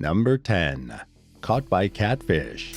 Number 10. Caught by catfish.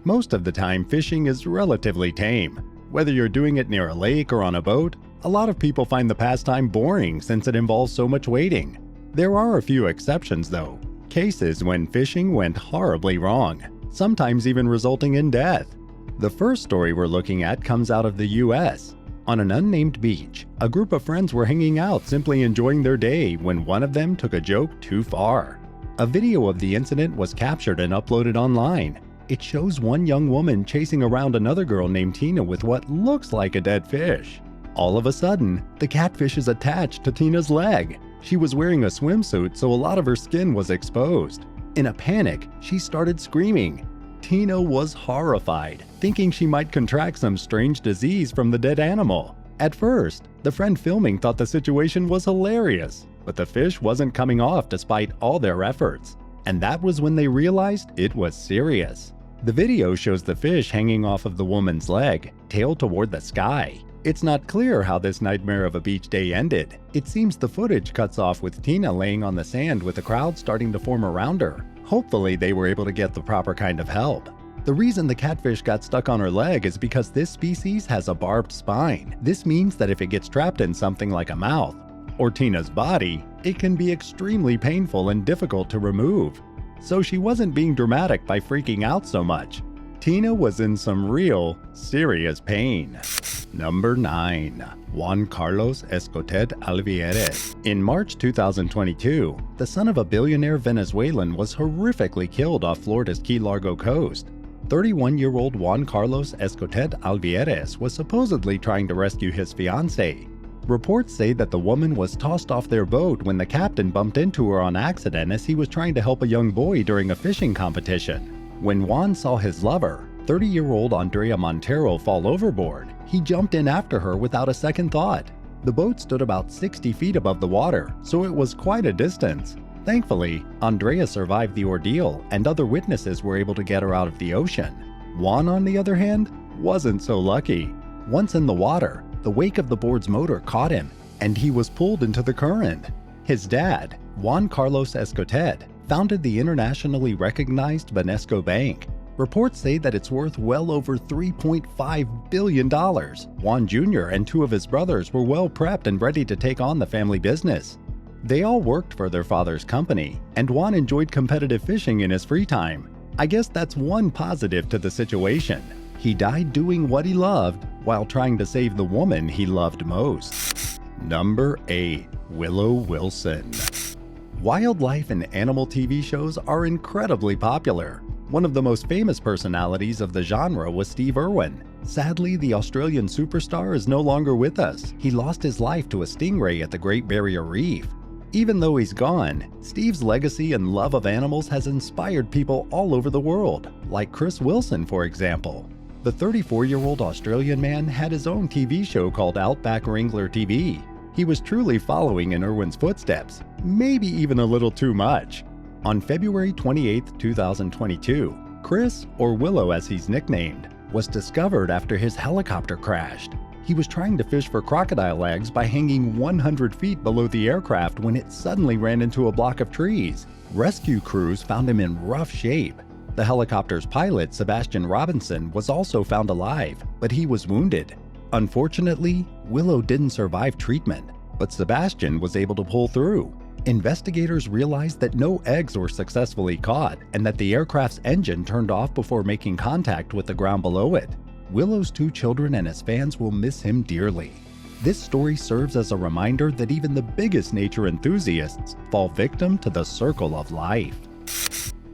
Most of the time, fishing is relatively tame. Whether you're doing it near a lake or on a boat, a lot of people find the pastime boring since it involves so much wading. There are a few exceptions though, cases when fishing went horribly wrong, sometimes even resulting in death. The first story we're looking at comes out of the US. On an unnamed beach, a group of friends were hanging out simply enjoying their day when one of them took a joke too far. A video of the incident was captured and uploaded online. It shows one young woman chasing around another girl named Tina with what looks like a dead fish. All of a sudden, the catfish is attached to Tina's leg. She was wearing a swimsuit, so a lot of her skin was exposed. In a panic, she started screaming. Tina was horrified, thinking she might contract some strange disease from the dead animal. At first, the friend filming thought the situation was hilarious, but the fish wasn't coming off despite all their efforts. And that was when they realized it was serious. The video shows the fish hanging off of the woman's leg, tail toward the sky. It's not clear how this nightmare of a beach day ended. It seems the footage cuts off with Tina laying on the sand with the crowd starting to form around her. Hopefully they were able to get the proper kind of help. The reason the catfish got stuck on her leg is because this species has a barbed spine. This means that if it gets trapped in something like a mouth or Tina's body, it can be extremely painful and difficult to remove. So she wasn't being dramatic by freaking out so much. Tina was in some real, serious pain. Number 9. Juan Carlos ESCOTET ALVIAREZ. In March 2022, the son of a billionaire Venezuelan was horrifically killed off Florida's Key Largo coast. 31-year-old Juan Carlos ESCOTET ALVIAREZ was supposedly trying to rescue his fiancée. Reports say that the woman was tossed off their boat when the captain bumped into her on accident as he was trying to help a young boy during a fishing competition. When Juan saw his lover, 30-year-old Andrea Montero, fall overboard, he jumped in after her without a second thought. The boat stood about 60 feet above the water, so it was quite a distance. Thankfully, Andrea survived the ordeal and other witnesses were able to get her out of the ocean. Juan, on the other hand, wasn't so lucky. Once in the water, the wake of the board's motor caught him, and he was pulled into the current. His dad, Juan Carlos ESCOTET, founded the internationally recognized Banesco Bank. Reports say that it's worth well over $3.5 billion. Juan Jr. and 2 of his brothers were well prepped and ready to take on the family business. They all worked for their father's company, and Juan enjoyed competitive fishing in his free time. I guess that's one positive to the situation. He died doing what he loved while trying to save the woman he loved most. Number 8. Willow Wilson. Wildlife and animal TV shows are incredibly popular. One of the most famous personalities of the genre was Steve Irwin. Sadly, the Australian superstar is no longer with us. He lost his life to a stingray at the Great Barrier Reef. Even though he's gone, Steve's legacy and love of animals has inspired people all over the world, like Chris Wilson, for example. The 34-year-old Australian man had his own TV show called Outback Wrangler TV. He was truly following in Irwin's footsteps, maybe even a little too much. On February 28, 2022, Chris, or Willow as he's nicknamed, was discovered after his helicopter crashed. He was trying to fish for crocodile eggs by hanging 100 feet below the aircraft when it suddenly ran into a block of trees. Rescue crews found him in rough shape. The helicopter's pilot, Sebastian Robinson, was also found alive, but he was wounded. Unfortunately, Willow didn't survive treatment, but Sebastian was able to pull through. Investigators realized that no eggs were successfully caught and that the aircraft's engine turned off before making contact with the ground below it. Willow's 2 children and his fans will miss him dearly. This story serves as a reminder that even the biggest nature enthusiasts fall victim to the circle of life.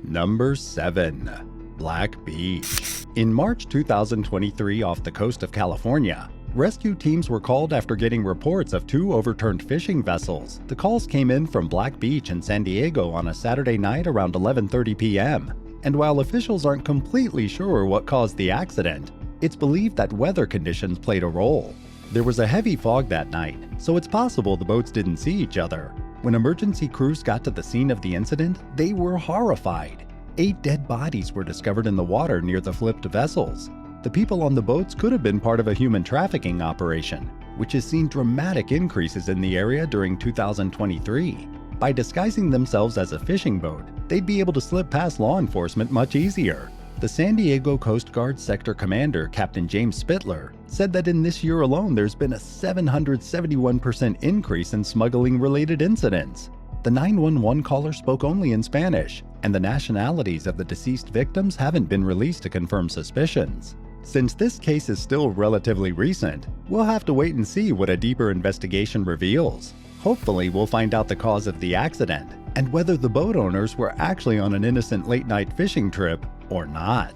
Number 7. Black Beach. In March 2023, off the coast of California, rescue teams were called after getting reports of 2 overturned fishing vessels. The calls came in from Black Beach in San Diego on a Saturday night around 11:30 p.m. And while officials aren't completely sure what caused the accident, it's believed that weather conditions played a role. There was a heavy fog that night, so it's possible the boats didn't see each other. When emergency crews got to the scene of the incident, they were horrified. 8 dead bodies were discovered in the water near the flipped vessels. The people on the boats could have been part of a human trafficking operation, which has seen dramatic increases in the area during 2023. By disguising themselves as a fishing boat, they'd be able to slip past law enforcement much easier. The San Diego Coast Guard Sector Commander, Captain James Spittler, said that in this year alone there's been a 771% increase in smuggling-related incidents. The 911 caller spoke only in Spanish, and the nationalities of the deceased victims haven't been released to confirm suspicions. Since this case is still relatively recent, we'll have to wait and see what a deeper investigation reveals. Hopefully we'll find out the cause of the accident, and whether the boat owners were actually on an innocent late-night fishing trip or not.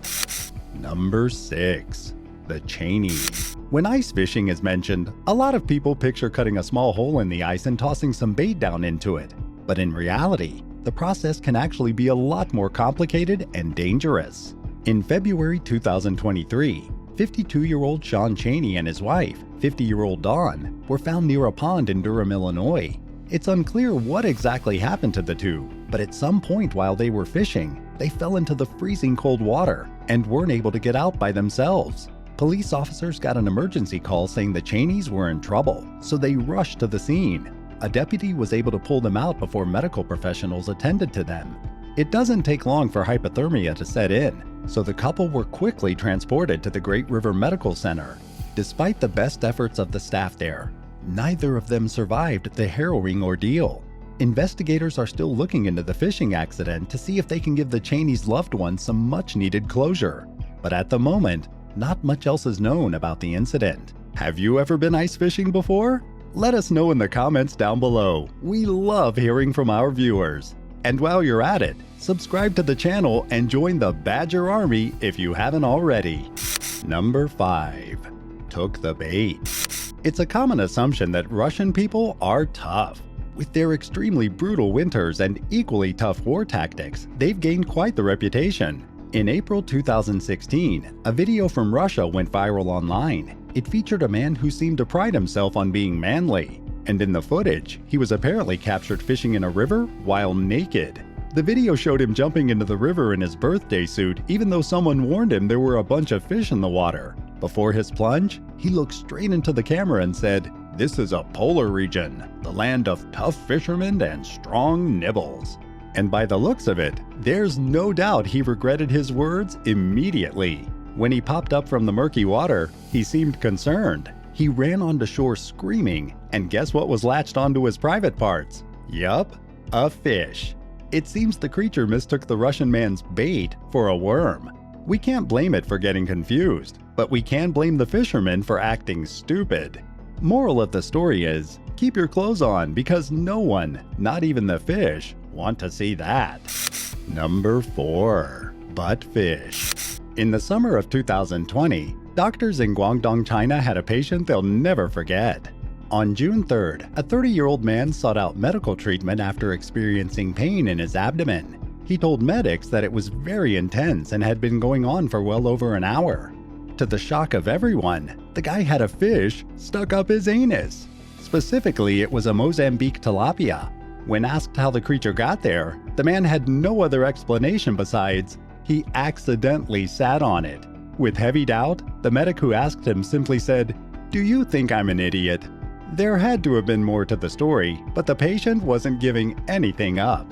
Number 6. The Chaneys. When ice fishing is mentioned, a lot of people picture cutting a small hole in the ice and tossing some bait down into it. But in reality, the process can actually be a lot more complicated and dangerous. In February 2023, 52-year-old Sean Chaney and his wife, 50-year-old Dawn, were found near a pond in Durham, Illinois. It's unclear what exactly happened to the two, but at some point while they were fishing, they fell into the freezing cold water and weren't able to get out by themselves. Police officers got an emergency call saying the Chaneys were in trouble, so they rushed to the scene. A deputy was able to pull them out before medical professionals attended to them. It doesn't take long for hypothermia to set in, so the couple were quickly transported to the Great River Medical Center. Despite the best efforts of the staff there, neither of them survived the harrowing ordeal. Investigators are still looking into the fishing accident to see if they can give the Chaneys' loved ones some much-needed closure. But at the moment, not much else is known about the incident. Have you ever been ice fishing before? Let us know in the comments down below. We love hearing from our viewers. And while you're at it, subscribe to the channel and join the Badger Army if you haven't already. Number 5. Took the bait. It's a common assumption that Russian people are tough. With their extremely brutal winters and equally tough war tactics, they've gained quite the reputation. In April 2016, a video from Russia went viral online. It featured a man who seemed to pride himself on being manly, and in the footage, he was apparently captured fishing in a river while naked. The video showed him jumping into the river in his birthday suit even though someone warned him there were a bunch of fish in the water. Before his plunge, he looked straight into the camera and said, "This is a polar region, the land of tough fishermen and strong nibbles." And by the looks of it, there's no doubt he regretted his words immediately. When he popped up from the murky water, he seemed concerned. He ran onto shore screaming, and guess what was latched onto his private parts? Yup, a fish. It seems the creature mistook the Russian man's bait for a worm. We can't blame it for getting confused, but we can blame the fisherman for acting stupid. Moral of the story is, keep your clothes on because no one, not even the fish, want to see that. Number 4. Buttfish. In the summer of 2020, doctors in Guangdong, China had a patient they'll never forget. On June 3rd, a 30-year-old man sought out medical treatment after experiencing pain in his abdomen. He told medics that it was very intense and had been going on for well over an hour. To the shock of everyone, the guy had a fish stuck up his anus. Specifically, it was a Mozambique tilapia. When asked how the creature got there, the man had no other explanation besides, he accidentally sat on it. With heavy doubt, the medic who asked him simply said, "Do you think I'm an idiot?" There had to have been more to the story, but the patient wasn't giving anything up.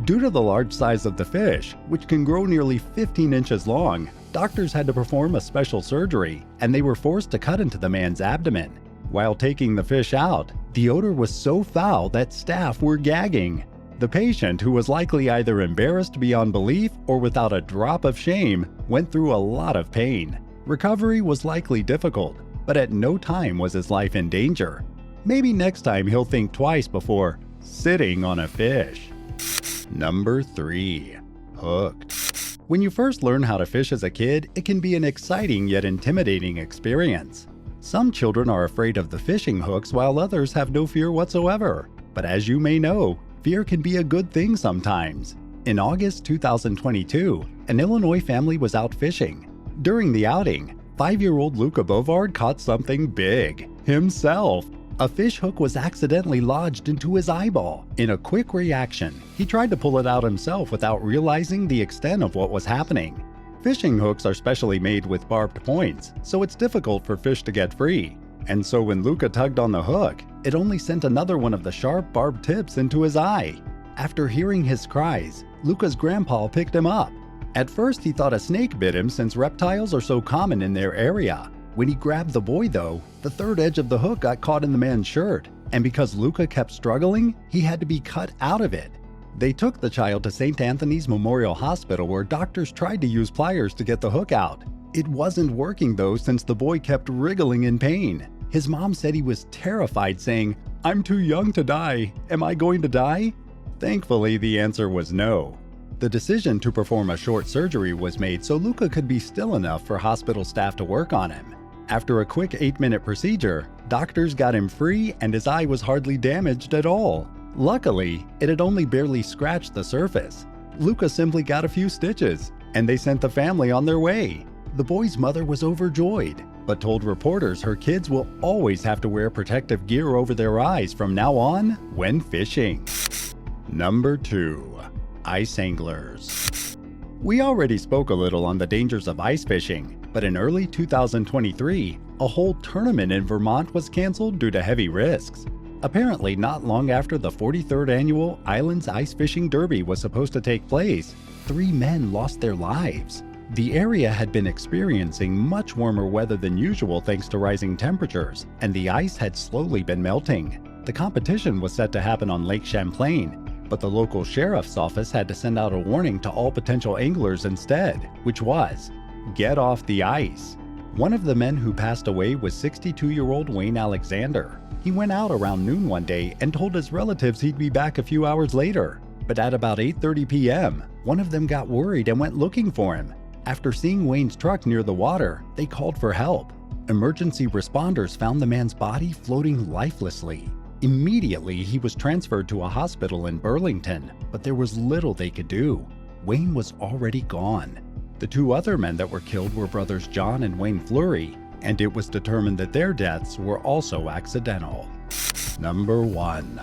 Due to the large size of the fish, which can grow nearly 15 inches long, doctors had to perform a special surgery, and they were forced to cut into the man's abdomen. While taking the fish out, the odor was so foul that staff were gagging. The patient, who was likely either embarrassed beyond belief or without a drop of shame, went through a lot of pain. Recovery was likely difficult, but at no time was his life in danger. Maybe next time he'll think twice before sitting on a fish. Number 3. Hooked. When you first learn how to fish as a kid, it can be an exciting yet intimidating experience. Some children are afraid of the fishing hooks while others have no fear whatsoever. But as you may know, fear can be a good thing sometimes. In August 2022, an Illinois family was out fishing. During the outing, 5-year-old Luca Bovard caught something big himself. A fish hook was accidentally lodged into his eyeball. In a quick reaction, he tried to pull it out himself without realizing the extent of what was happening. Fishing hooks are specially made with barbed points, so it's difficult for fish to get free. And so when Luca tugged on the hook, it only sent another one of the sharp barbed tips into his eye. After hearing his cries, Luca's grandpa picked him up. At first, he thought a snake bit him since reptiles are so common in their area. When he grabbed the boy, though, the third edge of the hook got caught in the man's shirt, and because Luca kept struggling, he had to be cut out of it. They took the child to St. Anthony's Memorial Hospital, where doctors tried to use pliers to get the hook out. It wasn't working though, since the boy kept wriggling in pain. His mom said he was terrified, saying, "I'm too young to die. Am I going to die?" Thankfully, the answer was no. The decision to perform a short surgery was made so Luca could be still enough for hospital staff to work on him. After a quick 8-minute procedure, doctors got him free and his eye was hardly damaged at all. Luckily, it had only barely scratched the surface. Luca simply got a few stitches, and they sent the family on their way. The boy's mother was overjoyed, but told reporters her kids will always have to wear protective gear over their eyes from now on when fishing. Number 2. Ice anglers. We already spoke a little on the dangers of ice fishing, but in early 2023, a whole tournament in Vermont was canceled due to heavy risks. Apparently, not long after the 43rd annual Islands Ice Fishing Derby was supposed to take place, 3 men lost their lives. The area had been experiencing much warmer weather than usual thanks to rising temperatures, and the ice had slowly been melting. The competition was set to happen on Lake Champlain, but the local sheriff's office had to send out a warning to all potential anglers instead, which was, "Get off the ice." One of the men who passed away was 62-year-old Wayne Alexander. He went out around noon one day and told his relatives he'd be back a few hours later. But at about 8:30 p.m., one of them got worried and went looking for him. After seeing Wayne's truck near the water, they called for help. Emergency responders found the man's body floating lifelessly. Immediately, he was transferred to a hospital in Burlington, but there was little they could do. Wayne was already gone. The 2 other men that were killed were brothers John and Wayne Fleury, and it was determined that their deaths were also accidental. Number 1.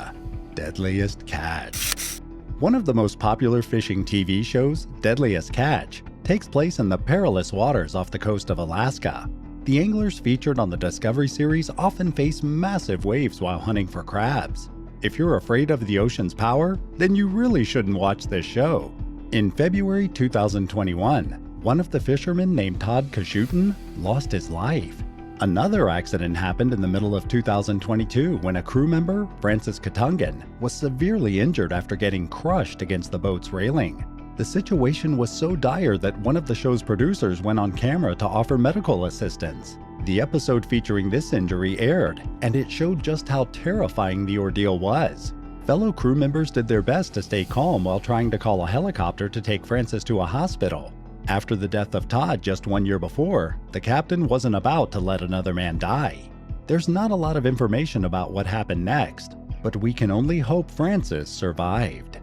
Deadliest Catch. One of the most popular fishing TV shows, Deadliest Catch, takes place in the perilous waters off the coast of Alaska. The anglers featured on the Discovery series often face massive waves while hunting for crabs. If you're afraid of the ocean's power, then you really shouldn't watch this show. In February 2021, one of the fishermen named Todd Kashutin lost his life. Another accident happened in the middle of 2022 when a crew member, Francis Katungan, was severely injured after getting crushed against the boat's railing. The situation was so dire that one of the show's producers went on camera to offer medical assistance. The episode featuring this injury aired, and it showed just how terrifying the ordeal was. Fellow crew members did their best to stay calm while trying to call a helicopter to take Francis to a hospital. After the death of Todd just 1 year before, the captain wasn't about to let another man die. There's not a lot of information about what happened next, but we can only hope Francis survived.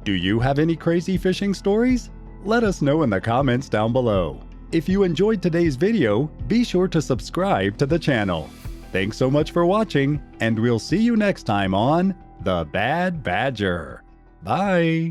Do you have any crazy fishing stories? Let us know in the comments down below. If you enjoyed today's video, be sure to subscribe to the channel. Thanks so much for watching, and we'll see you next time on The Bad Badger. Bye!